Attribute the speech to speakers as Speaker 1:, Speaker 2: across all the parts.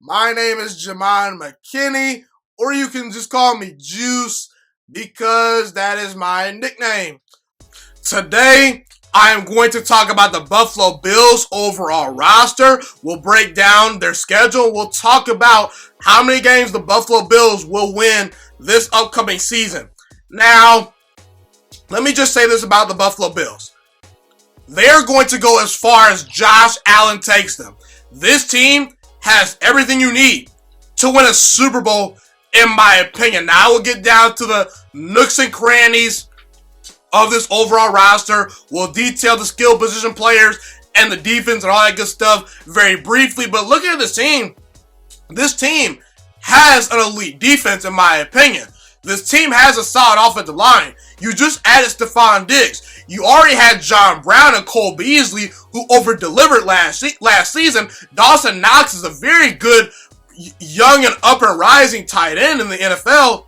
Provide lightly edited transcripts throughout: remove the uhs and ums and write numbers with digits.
Speaker 1: My name is Jamon McKinney, or you can just call me Juice because that is my nickname. Today, I am going to talk about the Buffalo Bills overall roster. We'll break down their schedule. We'll talk about how many games the Buffalo Bills will win this upcoming season. Now, let me just say this about the Buffalo Bills. They're going to go as far as Josh Allen takes them. This team has everything you need to win a Super Bowl, in my opinion. Now, we'll get down to the nooks and crannies of this overall roster. We'll detail the skill position players and the defense and all that good stuff very briefly. But looking at this team has an elite defense, in my opinion. This team has a solid offensive line. You just added Stephon Diggs. You already had John Brown and Cole Beasley, who over-delivered last season. Dawson Knox is a very good young and up-and-rising tight end in the NFL.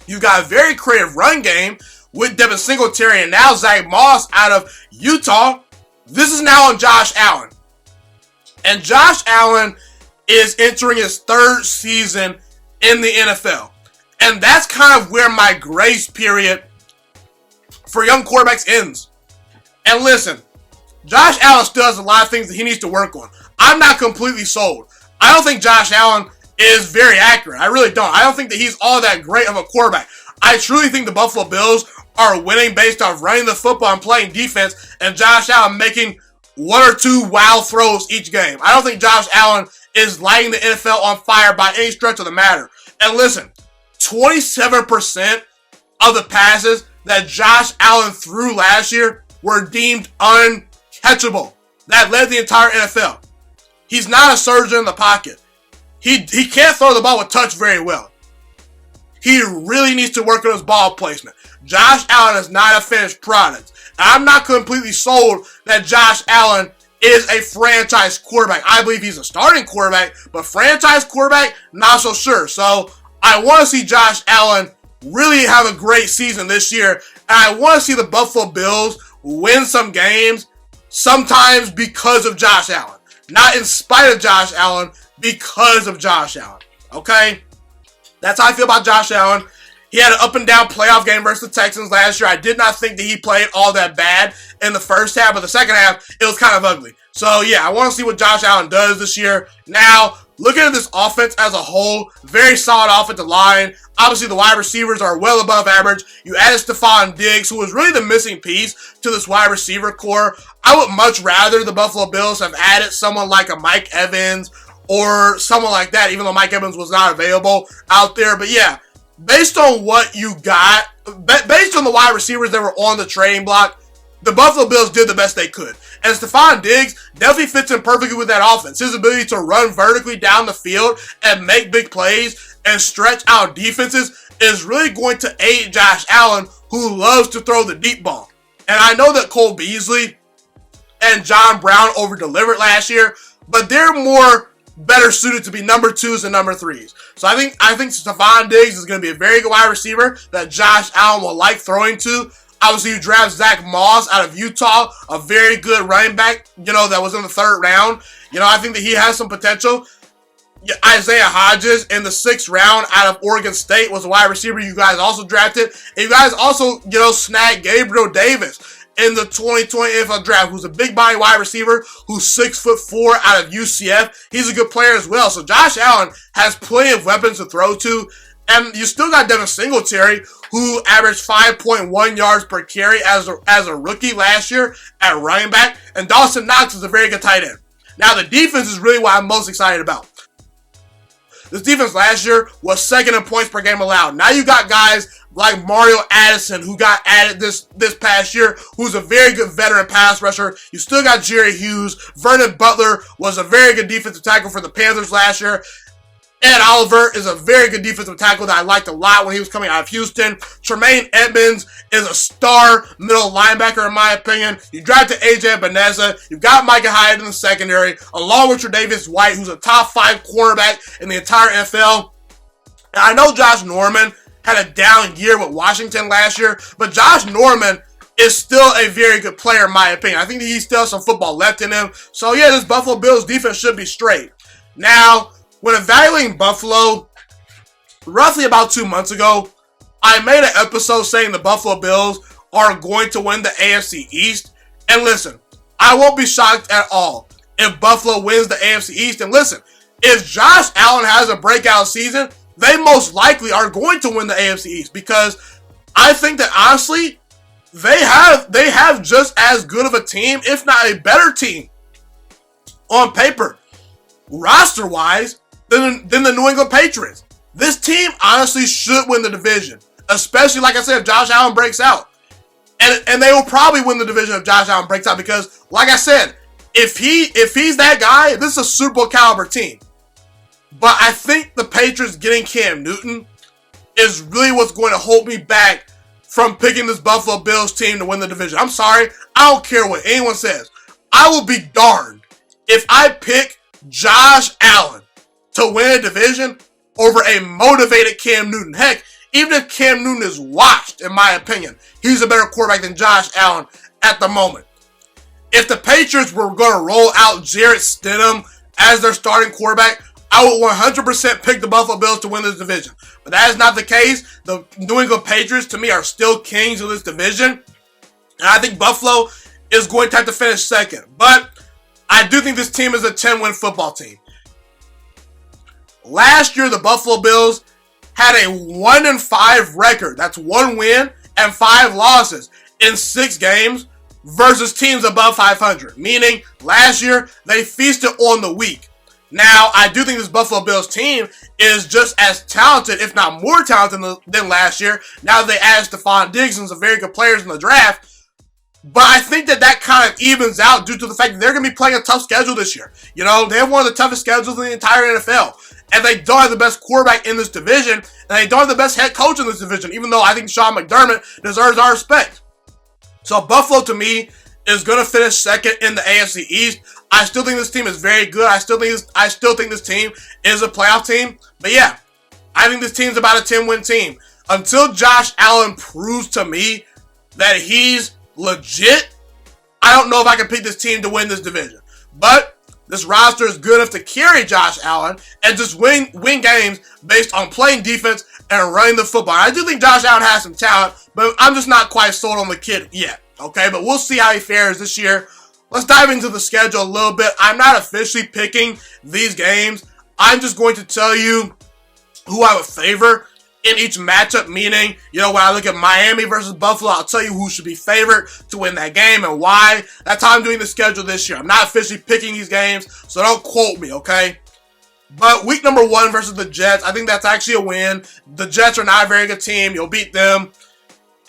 Speaker 1: You've got a very creative run game with Devin Singletary and now Zach Moss out of Utah. This is now on Josh Allen. And Josh Allen is entering his third season in the NFL. And that's kind of where my grace period for young quarterbacks ends. And listen, Josh Allen still has a lot of things that he needs to work on. I'm not completely sold. I don't think Josh Allen is very accurate. I really don't. I don't think that he's all that great of a quarterback. I truly think the Buffalo Bills are winning based off running the football and playing defense, and Josh Allen making one or two wild throws each game. I don't think Josh Allen is lighting the NFL on fire by any stretch of the matter. And listen, 27% of the passes that Josh Allen threw last year were deemed uncatchable. That led the entire NFL. He's not a surgeon in the pocket. He can't throw the ball with touch very well. He really needs to work on his ball placement. Josh Allen is not a finished product. I'm not completely sold that Josh Allen is a franchise quarterback. I believe he's a starting quarterback, but franchise quarterback, not so sure. So I want to see Josh Allen really have a great season this year. And I want to see the Buffalo Bills win some games, sometimes because of Josh Allen. Not in spite of Josh Allen, because of Josh Allen. Okay? That's how I feel about Josh Allen. He had an up-and-down playoff game versus the Texans last year. I did not think that he played all that bad in the first half, but the second half, it was kind of ugly. So, yeah, I want to see what Josh Allen does this year. Now, looking at this offense as a whole, very solid offensive line. Obviously, the wide receivers are well above average. You added Stephon Diggs, who was really the missing piece to this wide receiver core. I would much rather the Buffalo Bills have added someone like a Mike Evans or someone like that, even though Mike Evans was not available out there. But, yeah, based on what you got, based on the wide receivers that were on the trading block, the Buffalo Bills did the best they could. And Stephon Diggs definitely fits in perfectly with that offense. His ability to run vertically down the field and make big plays and stretch out defenses is really going to aid Josh Allen, who loves to throw the deep ball. And I know that Cole Beasley and John Brown over-delivered last year, but they're more better suited to be number 2s and number 3s. So I think Stephon Diggs is going to be a very good wide receiver that Josh Allen will like throwing to. Obviously, you draft Zach Moss out of Utah, a very good running back, that was in the third round. I think that he has some potential. Isaiah Hodgins in the 6th round out of Oregon State was a wide receiver you guys also drafted. And you guys also, snagged Gabriel Davis in the 2020 NFL draft, who's a big body wide receiver, who's 6'4" out of UCF. He's a good player as well. So Josh Allen has plenty of weapons to throw to. And you still got Devin Singletary, who averaged 5.1 yards per carry as a rookie last year at running back. And Dawson Knox is a very good tight end. Now, the defense is really what I'm most excited about. This defense last year was 2nd in points per game allowed. Now you got guys like Mario Addison, who got added this past year, who's a very good veteran pass rusher. You still got Jerry Hughes. Vernon Butler was a very good defensive tackle for the Panthers last year. Ed Oliver is a very good defensive tackle that I liked a lot when he was coming out of Houston. Tremaine Edmonds is a star middle linebacker, in my opinion. You drafted AJ Epenesa. You've got Micah Hyde in the secondary, along with Tre'Davious White, who's a top 5 cornerback in the entire NFL. And I know Josh Norman had a down year with Washington last year, but Josh Norman is still a very good player, in my opinion. I think that he still has some football left in him. So, yeah, this Buffalo Bills defense should be straight. Now, when evaluating Buffalo, roughly about 2 months ago, I made an episode saying the Buffalo Bills are going to win the AFC East. And listen, I won't be shocked at all if Buffalo wins the AFC East. And listen, if Josh Allen has a breakout season, they most likely are going to win the AFC East, because I think that honestly, they have just as good of a team, if not a better team, on paper, roster-wise, than the New England Patriots. This team honestly should win the division, especially, like I said, if Josh Allen breaks out. And they will probably win the division if Josh Allen breaks out, because, like I said, if he's that guy, this is a Super Bowl caliber team. But I think the Patriots getting Cam Newton is really what's going to hold me back from picking this Buffalo Bills team to win the division. I'm sorry. I don't care what anyone says. I will be darned if I pick Josh Allen to win a division over a motivated Cam Newton. Heck, even if Cam Newton is washed, in my opinion, he's a better quarterback than Josh Allen at the moment. If the Patriots were going to roll out Jarrett Stidham as their starting quarterback, I would 100% pick the Buffalo Bills to win this division. But that is not the case. The New England Patriots, to me, are still kings of this division. And I think Buffalo is going to have to finish second. But I do think this team is a 10-win football team. Last year, the Buffalo Bills had a 1-5 record. That's 1 win and 5 losses in 6 games versus teams above 500. Meaning, last year, they feasted on the weak. Now, I do think this Buffalo Bills team is just as talented, if not more talented than last year. Now that they added Stephon Diggs and some very good players in the draft. But I think that kind of evens out due to the fact that they're going to be playing a tough schedule this year. You know, they have one of the toughest schedules in the entire NFL. And they don't have the best quarterback in this division. And they don't have the best head coach in this division, even though I think Sean McDermott deserves our respect. So Buffalo, to me, is going to finish second in the AFC East. I still think this team is very good. I still think this team is a playoff team. But yeah, I think this team's about a 10-win team. Until Josh Allen proves to me that he's legit, I don't know if I can pick this team to win this division. But this roster is good enough to carry Josh Allen and just win games based on playing defense and running the football. I do think Josh Allen has some talent, but I'm just not quite sold on the kid yet. Okay, but we'll see how he fares this year. Let's dive into the schedule a little bit. I'm not officially picking these games. I'm just going to tell you who I would favor in each matchup, meaning, you know, when I look at Miami versus Buffalo, I'll tell you who should be favored to win that game and why. That's how I'm doing the schedule this year. I'm not officially picking these games, so don't quote me, okay? But week number 1 versus the Jets, I think that's actually a win. The Jets are not a very good team. You'll beat them.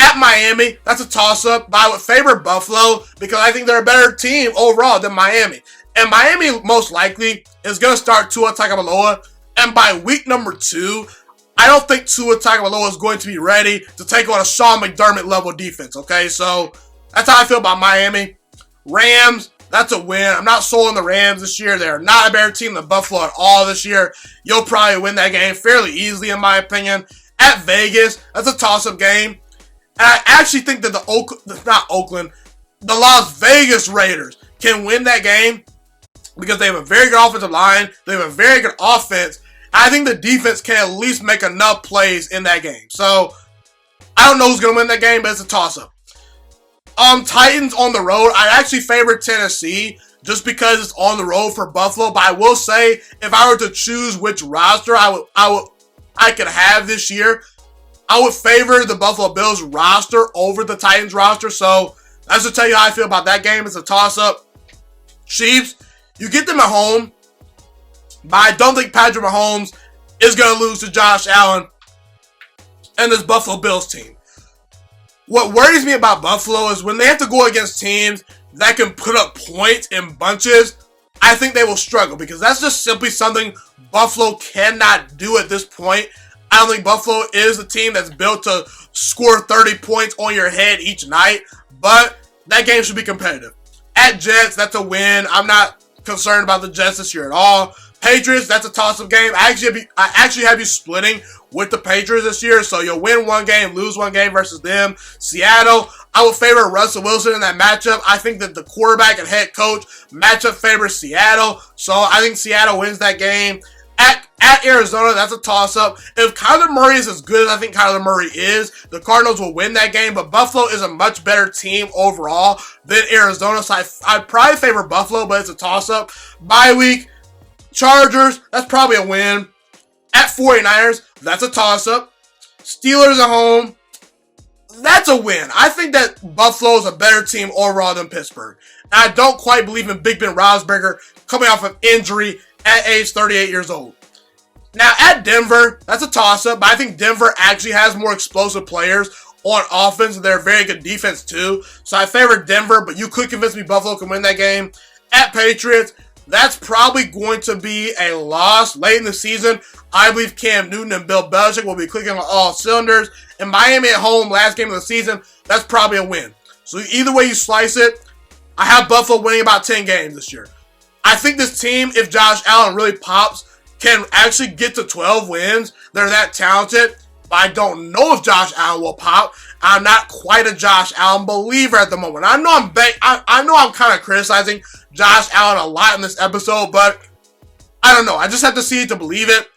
Speaker 1: At Miami, that's a toss-up, but I would favor Buffalo because I think they're a better team overall than Miami. And Miami, most likely, is going to start Tua Tagovailoa. And by week number 2, I don't think Tua Tagovailoa is going to be ready to take on a Sean McDermott level defense, okay? So, that's how I feel about Miami. Rams, that's a win. I'm not sold on the Rams this year. They're not a better team than Buffalo at all this year. You'll probably win that game fairly easily, in my opinion. At Vegas, that's a toss-up game. And I actually think that the Las Vegas Raiders can win that game because they have a very good offensive line. They have a very good offense. I think the defense can at least make enough plays in that game. So, I don't know who's going to win that game, but it's a toss-up. Titans on the road. I actually favor Tennessee just because it's on the road for Buffalo. But I will say, if I were to choose which roster I could have this year, I would favor the Buffalo Bills roster over the Titans roster. So, that's to tell you how I feel about that game. It's a toss-up. Chiefs, you get them at home, but I don't think Patrick Mahomes is going to lose to Josh Allen and this Buffalo Bills team. What worries me about Buffalo is when they have to go against teams that can put up points in bunches, I think they will struggle because that's just simply something Buffalo cannot do at this point. I don't think Buffalo is a team that's built to score 30 points on your head each night, but that game should be competitive. At Jets, that's a win. I'm not concerned about the Jets this year at all. Patriots, that's a toss-up game. I actually have you splitting with the Patriots this year, so you'll win one game, lose one game versus them. Seattle, I will favor Russell Wilson in that matchup. I think that the quarterback and head coach matchup favors Seattle, so I think Seattle wins that game. At Arizona, that's a toss-up. If Kyler Murray is as good as I think Kyler Murray is, the Cardinals will win that game, but Buffalo is a much better team overall than Arizona, so I'd probably favor Buffalo, but it's a toss-up. Bye week, Chargers, that's probably a win. At 49ers, that's a toss-up. Steelers at home, that's a win. I think that Buffalo is a better team overall than Pittsburgh. And I don't quite believe in Big Ben Roethlisberger coming off of injury at age 38 years old. Now, at Denver, that's a toss-up, but I think Denver actually has more explosive players on offense, and they're a very good defense, too. So I favor Denver, but you could convince me Buffalo can win that game. At Patriots, that's probably going to be a loss late in the season. I believe Cam Newton and Bill Belichick will be clicking on all cylinders. And Miami at home, last game of the season, that's probably a win. So either way you slice it, I have Buffalo winning about 10 games this year. I think this team, if Josh Allen really pops, can actually get to 12 wins. They're that talented. But I don't know if Josh Allen will pop. I'm not quite a Josh Allen believer at the moment. I know I'm kind of criticizing Josh Allen a lot in this episode, but I don't know. I just have to see it to believe it.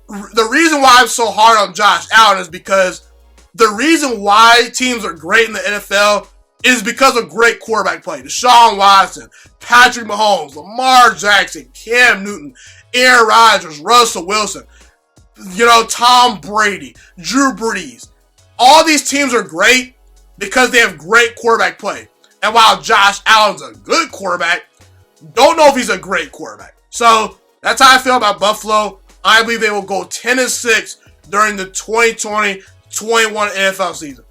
Speaker 1: The reason why I'm so hard on Josh Allen is because the reason why teams are great in the NFL is because of great quarterback play. Deshaun Watson, Patrick Mahomes, Lamar Jackson, Cam Newton, Aaron Rodgers, Russell Wilson, Tom Brady, Drew Brees. All these teams are great because they have great quarterback play. And while Josh Allen's a good quarterback, don't know if he's a great quarterback. So that's how I feel about Buffalo. I believe they will go 10-6 during the 2020-21 NFL season.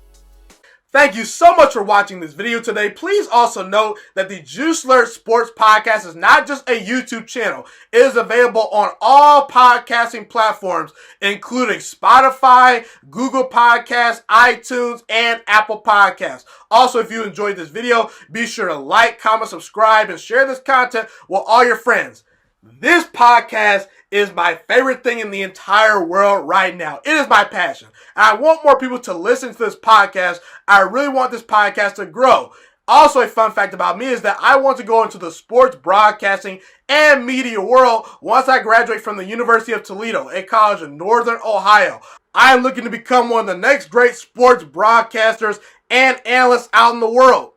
Speaker 1: Thank you so much for watching this video today. Please also note that the Juiciest Sports Podcast is not just a YouTube channel. It is available on all podcasting platforms, including Spotify, Google Podcasts, iTunes, and Apple Podcasts. Also, if you enjoyed this video, be sure to like, comment, subscribe, and share this content with all your friends. This podcast is my favorite thing in the entire world right now. It is my passion. And I want more people to listen to this podcast. I really want this podcast to grow. Also, a fun fact about me is that I want to go into the sports broadcasting and media world once I graduate from the University of Toledo, a college in Northern Ohio. I am looking to become one of the next great sports broadcasters and analysts out in the world.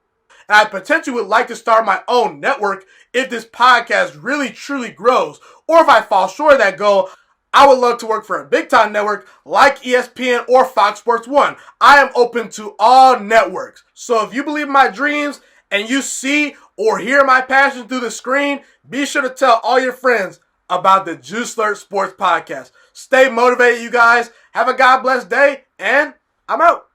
Speaker 1: And I potentially would like to start my own network if this podcast really truly grows. Or if I fall short of that goal, I would love to work for a big-time network like ESPN or Fox Sports 1. I am open to all networks. So if you believe in my dreams and you see or hear my passion through the screen, be sure to tell all your friends about the Juiciest Sports Podcast. Stay motivated, you guys. Have a God bless day, and I'm out.